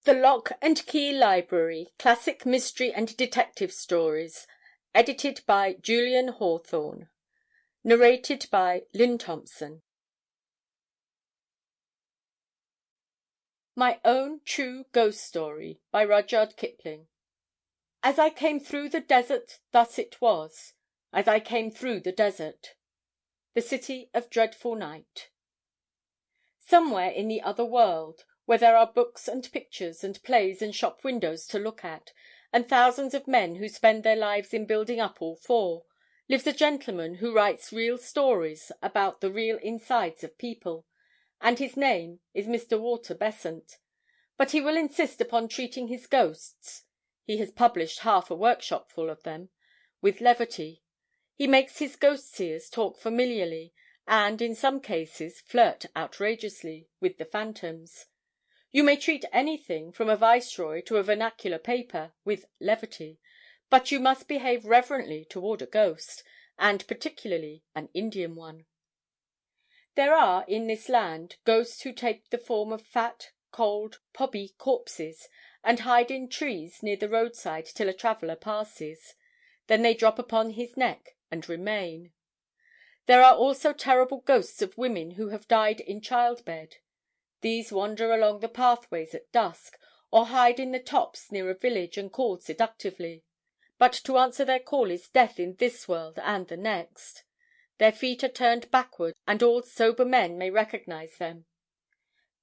The Lock and Key Library, Classic Mystery and Detective Stories, edited by Julian Hawthorne. Narrated by Lynne Thompson. My Own True Ghost Story by Rudyard Kipling. As I came through the desert, thus it was, as I came through the desert. The City of Dreadful Night. Somewhere in the other world, where there are books and pictures and plays and shop windows to look at, and thousands of men who spend their lives in building up all four, lives a gentleman who writes real stories about the real insides of people, and his name is Mr. Walter Besant. But he will insist upon treating his ghosts—he has published half a workshop full of them—with levity. He makes his ghost-seers talk familiarly, and, in some cases, flirt outrageously with the phantoms. You may treat anything, from a viceroy to a vernacular paper, with levity, but you must behave reverently toward a ghost, and particularly an Indian one. There are, in this land, ghosts who take the form of fat, cold, pobby corpses, and hide in trees near the roadside till a traveller passes. Then they drop upon his neck and remain. There are also terrible ghosts of women who have died in childbed. These wander along the pathways at dusk, or hide in the tops near a village and call seductively. But to answer their call is death in this world and the next. Their feet are turned backward, and all sober men may recognize them.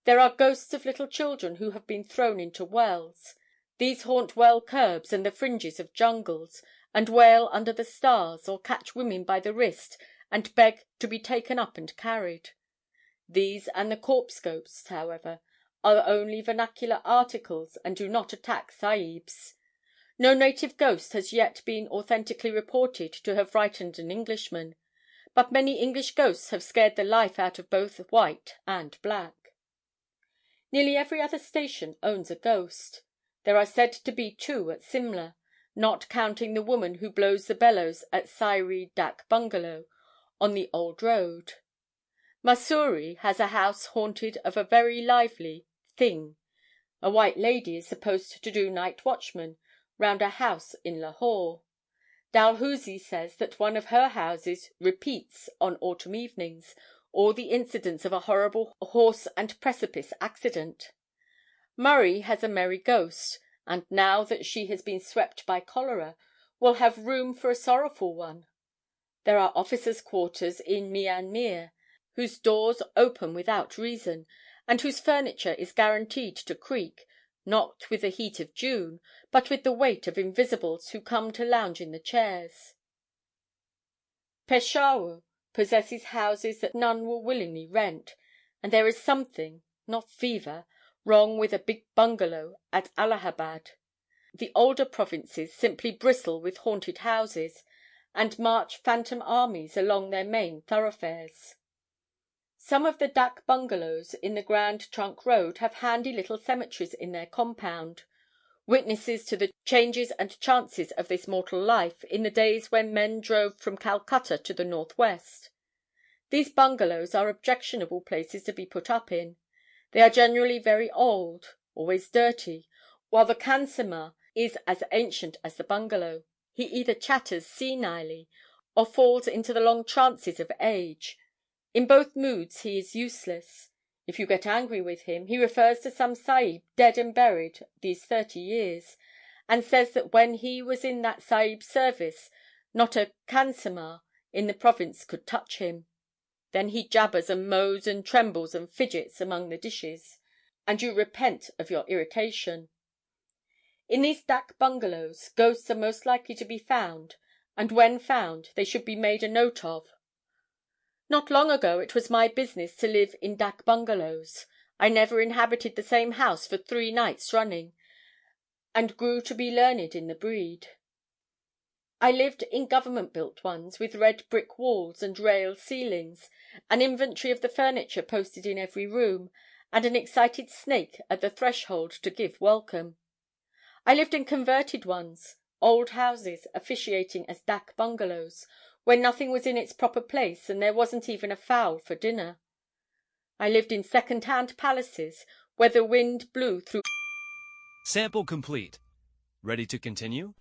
There are ghosts of little children who have been thrown into wells. These haunt well curbs and the fringes of jungles, and wail under the stars, or catch women by the wrist and beg to be taken up and carried. These and the corpse ghosts, however, are only vernacular articles and do not attack sahibs. No native ghost has yet been authentically reported to have frightened an Englishman, but many English ghosts have scared the life out of both white and black. Nearly every other station owns a ghost. There are said to be 2 at Simla, not counting the woman who blows the bellows at Sairee Dak Bungalow on the old road. Mussoorie has a house haunted of a very lively thing. A white lady is supposed to do night watchman round a house in Lahore. Dalhousie says that one of her houses repeats, on autumn evenings, all the incidents of a horrible horse and precipice accident. Murray has a merry ghost, and now that she has been swept by cholera, will have room for a sorrowful one. There are officers' quarters in Mian Mir, whose doors open without reason, and whose furniture is guaranteed to creak, not with the heat of June, but with the weight of invisibles who come to lounge in the chairs. Peshawur possesses houses that none will willingly rent, and there is something, not fever, wrong with a big bungalow at Allahabad. The older provinces simply bristle with haunted houses, and march phantom armies along their main thoroughfares. Some of the dak bungalows in the Grand Trunk Road have handy little cemeteries in their compound, witnesses to the changes and chances of this mortal life in the days when men drove from Calcutta to the northwest. These bungalows are objectionable places to be put up in. They are generally very old, always dirty, while the khansamah is as ancient as the bungalow. He either chatters senilely or falls into the long trances of age. In both moods he is useless. If you get angry with him, he refers to some sahib dead and buried these 30 years, and says that when he was in that sahib's service not a khansamah in the province could touch him. Then he jabbers and moans and trembles and fidgets among the dishes, and you repent of your irritation. In these dak bungalows ghosts are most likely to be found, and when found they should be made a note of. Not long ago it was my business to live in dak bungalows. I never inhabited the same house for 3 nights running, and grew to be learned in the breed. I lived in government-built ones, with red brick walls and rail ceilings, an inventory of the furniture posted in every room, and an excited snake at the threshold to give welcome. I lived in converted ones, old houses officiating as dak bungalows, where nothing was in its proper place and there wasn't even a fowl for dinner. I lived in second-hand palaces, where the wind blew through Sample complete. Ready to continue?